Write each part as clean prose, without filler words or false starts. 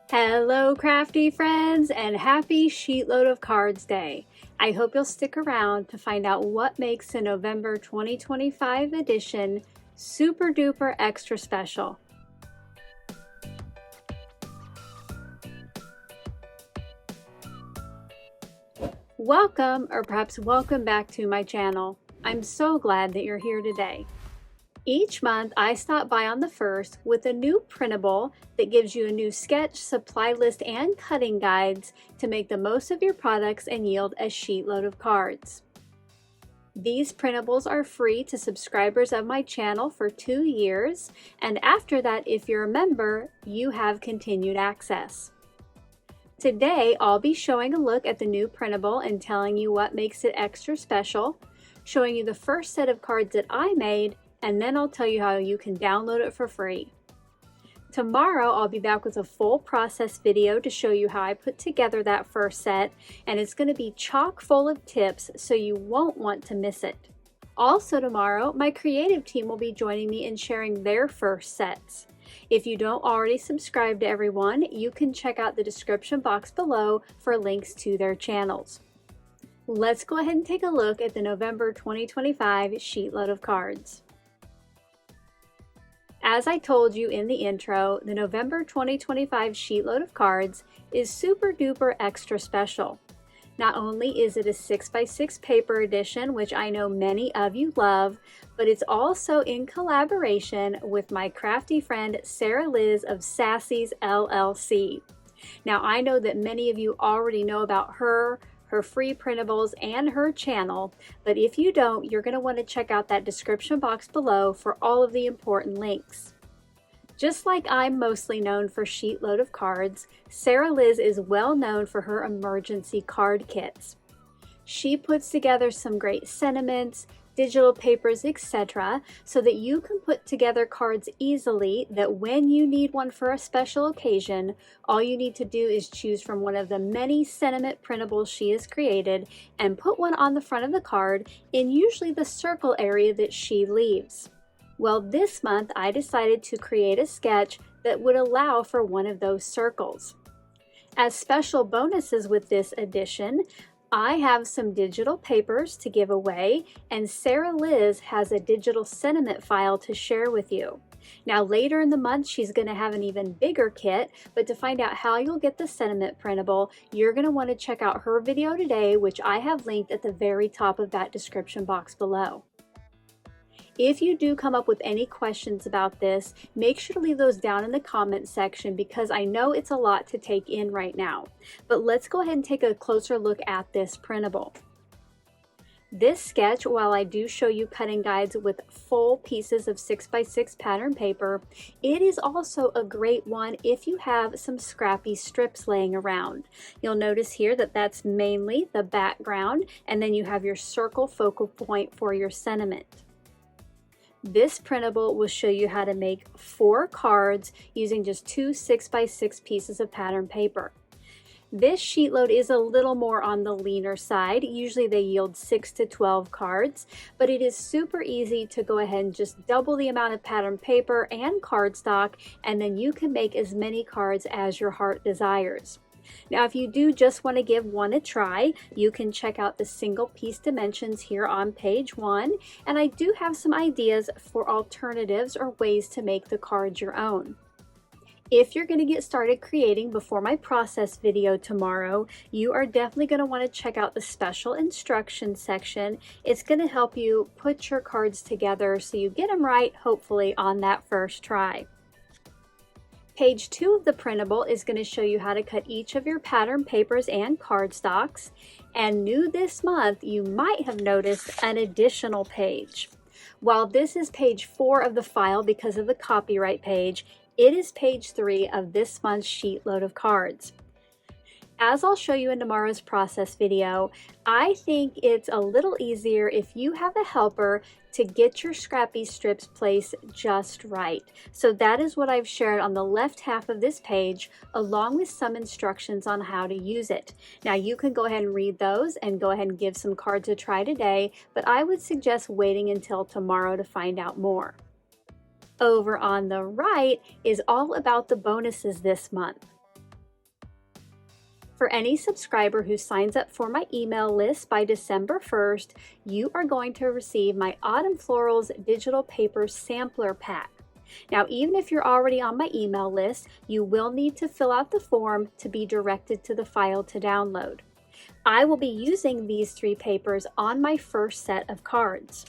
Hello crafty friends and happy SheetLoad of Cards Day. I hope you'll stick around to find out what makes the November 2025 edition super duper extra special. Welcome, or perhaps welcome back to my channel. I'm so glad that you're here today. Each month, I stop by on the 1st with a new printable that gives you a new sketch, supply list, and cutting guides to make the most of your products and yield a sheetload of cards. These printables are free to subscribers of my channel for 2 years, and after that, if you're a member, you have continued access. Today, I'll be showing a look at the new printable and telling you what makes it extra special, showing you the first set of cards that I made, and then I'll tell you how you can download it for free. Tomorrow I'll be back with a full process video to show you how I put together that first set, and it's going to be chock full of tips so you won't want to miss it. Also tomorrow, my creative team will be joining me in sharing their first sets. If you don't already subscribe to everyone, you can check out the description box below for links to their channels. Let's go ahead and take a look at the November 2025 sheetload of cards. As I told you in the intro, the November 2025 sheetload of cards is super duper extra special. Not only is it a 6x6 paper edition, which I know many of you love, but it's also in collaboration with my crafty friend Sara Lihz of Sassy's LLC. Now I know that many of you already know about her free printables, and her channel, but if you don't, you're going to want to check out that description box below for all of the important links. Just like I'm mostly known for sheetload of cards, Sara Lihz is well known for her emergency card kits. She puts together some great sentiments, digital papers, etc., so that you can put together cards easily that when you need one for a special occasion, all you need to do is choose from one of the many sentiment printables she has created and put one on the front of the card in usually the circle area that she leaves. Well, this month I decided to create a sketch that would allow for one of those circles. As special bonuses with this edition, I have some digital papers to give away, and Sara Lihz has a digital sentiment file to share with you. Now later in the month she's going to have an even bigger kit, but to find out how you'll get the sentiment printable, you're going to want to check out her video today, which I have linked at the very top of that description box below. If you do come up with any questions about this, make sure to leave those down in the comment section because I know it's a lot to take in right now. But let's go ahead and take a closer look at this printable. This sketch, while I do show you cutting guides with full pieces of 6x6 pattern paper, it is also a great one if you have some scrappy strips laying around. You'll notice here that that's mainly the background, and then you have your circle focal point for your sentiment. This printable will show you how to make 4 cards using just 2 6x6 pieces of pattern paper. This sheetload is a little more on the leaner side. Usually they yield 6 to 12 cards, but it is super easy to go ahead and just double the amount of pattern paper and cardstock, and then you can make as many cards as your heart desires. Now, if you do just want to give one a try, you can check out the single piece dimensions here on page 1, and I do have some ideas for alternatives or ways to make the card your own. If you're going to get started creating before my process video tomorrow, you are definitely going to want to check out the special instructions section. It's going to help you put your cards together so you get them right, hopefully, on that first try. Page 2 of the printable is going to show you how to cut each of your pattern papers and cardstocks. And new this month, you might have noticed an additional page. While this is page 4 of the file because of the copyright page, it is page 3 of this month's sheetload of cards. As I'll show you in tomorrow's process video, I think it's a little easier if you have a helper to get your scrappy strips placed just right. So that is what I've shared on the left half of this page, along with some instructions on how to use it. Now you can go ahead and read those and go ahead and give some cards a try today, but I would suggest waiting until tomorrow to find out more. Over on the right is all about the bonuses this month. For any subscriber who signs up for my email list by December 1st, you are going to receive my Autumn Florals digital paper sampler pack. Now, even if you're already on my email list, you will need to fill out the form to be directed to the file to download. I will be using these 3 papers on my first set of cards.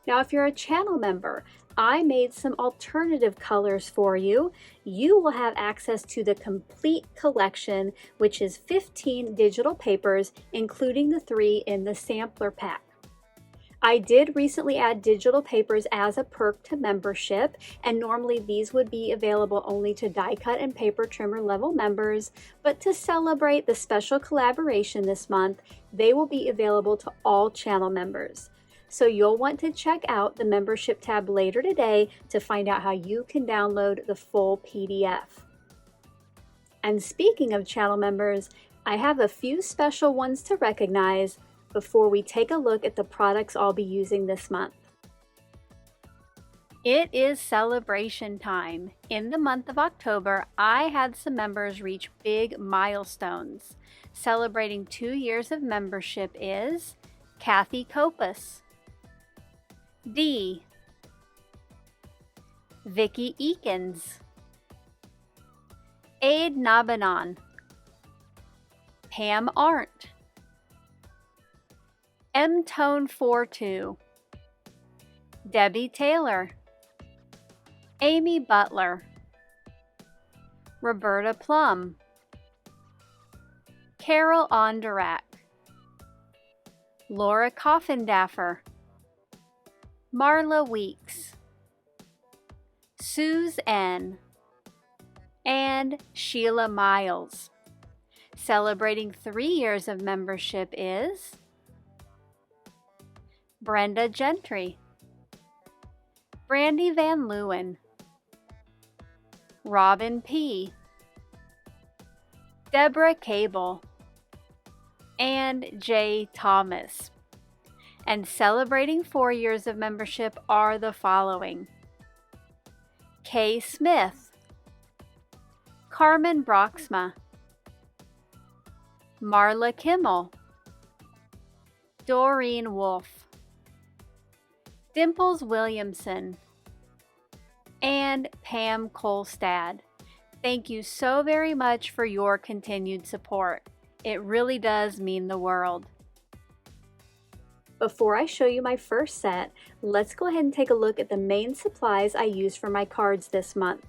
Now, if you're a channel member, I made some alternative colors for you. You will have access to the complete collection, which is 15 digital papers, including the 3 in the sampler pack. I did recently add digital papers as a perk to membership, and normally these would be available only to die cut and paper trimmer level members, but to celebrate the special collaboration this month, they will be available to all channel members. So you'll want to check out the membership tab later today to find out how you can download the full PDF. And speaking of channel members, I have a few special ones to recognize before we take a look at the products I'll be using this month. It is celebration time. In the month of October, I had some members reach big milestones. Celebrating 2 years of membership is Kathy Kopus, D, Vicky Eakins, Aid Nabanon, Pam Arndt, M-Tone42, Debbie Taylor, Amy Butler, Roberta Plum, Carol Onderak, Laura Coffindaffer, Marla Weeks, Suze N, and Sheila Miles. Celebrating 3 years of membership is Brenda Gentry, Brandy Van Leeuwen, Robin P, Deborah Cable, and Jay Thomas. And celebrating 4 years of membership are the following: Kay Smith, Carmen Broxma, Marla Kimmel, Doreen Wolf, Dimples Williamson, and Pam Kolstad. Thank you so very much for your continued support. It really does mean the world. Before I show you my first set, let's go ahead and take a look at the main supplies I used for my cards this month.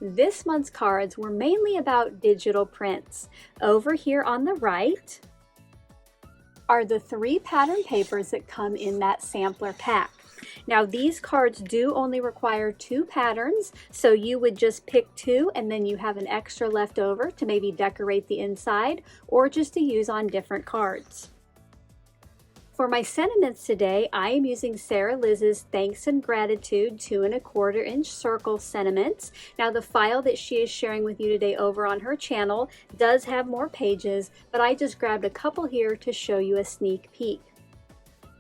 This month's cards were mainly about digital prints. Over here on the right are the 3 pattern papers that come in that sampler pack. Now, these cards do only require 2 patterns, so you would just pick 2 and then you have an extra left over to maybe decorate the inside or just to use on different cards. For my sentiments today, I am using Sara Lihz's Thanks and Gratitude 2 1/4 inch circle sentiments. Now, the file that she is sharing with you today over on her channel does have more pages, but I just grabbed a couple here to show you a sneak peek.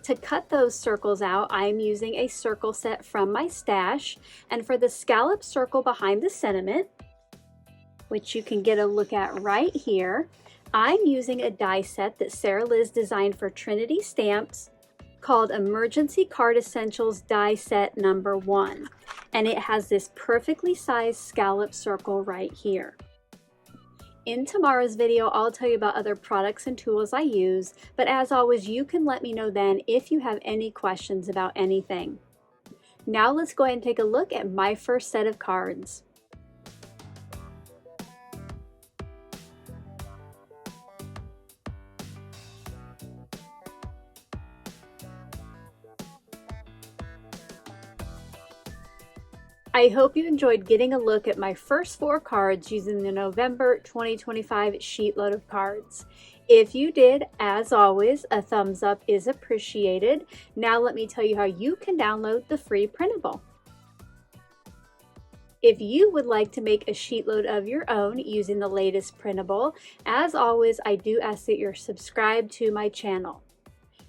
To cut those circles out, I am using a circle set from my stash, and for the scallop circle behind the sentiment, which you can get a look at right here, I'm using a die set that Sara Lihz designed for Trinity Stamps called Emergency Card Essentials Die Set Number 1, and it has this perfectly sized scallop circle right here. In tomorrow's video, I'll tell you about other products and tools I use, but as always, you can let me know then if you have any questions about anything. Now let's go ahead and take a look at my first set of cards. I hope you enjoyed getting a look at my first 4 cards using the November 2025 sheet load of cards. If you did, as always, a thumbs up is appreciated. Now let me tell you how you can download the free printable. If you would like to make a sheet load of your own using the latest printable, as always, I do ask that you're subscribed to my channel.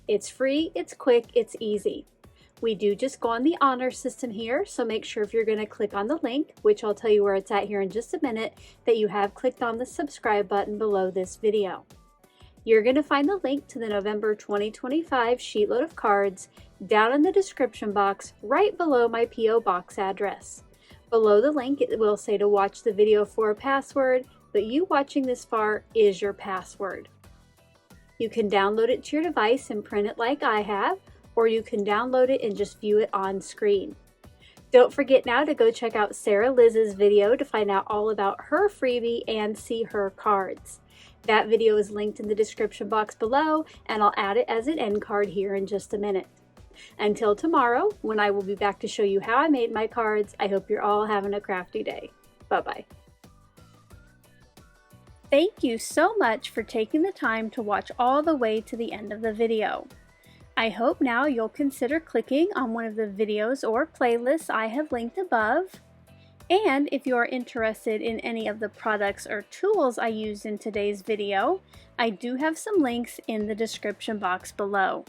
It's free, it's quick, it's easy. We do just go on the honor system here, so make sure if you're going to click on the link, which I'll tell you where it's at here in just a minute, that you have clicked on the subscribe button below this video. You're going to find the link to the November 2025 sheetload of cards down in the description box right below my P.O. box address. Below the link it will say to watch the video for a password, but you watching this far is your password. You can download it to your device and print it like I have, or you can download it and just view it on screen. Don't forget now to go check out Sara Lihz's video to find out all about her freebie and see her cards. That video is linked in the description box below, and I'll add it as an end card here in just a minute. Until tomorrow, when I will be back to show you how I made my cards, I hope you're all having a crafty day. Bye-bye. Thank you so much for taking the time to watch all the way to the end of the video. I hope now you'll consider clicking on one of the videos or playlists I have linked above. And if you are interested in any of the products or tools I used in today's video, I do have some links in the description box below.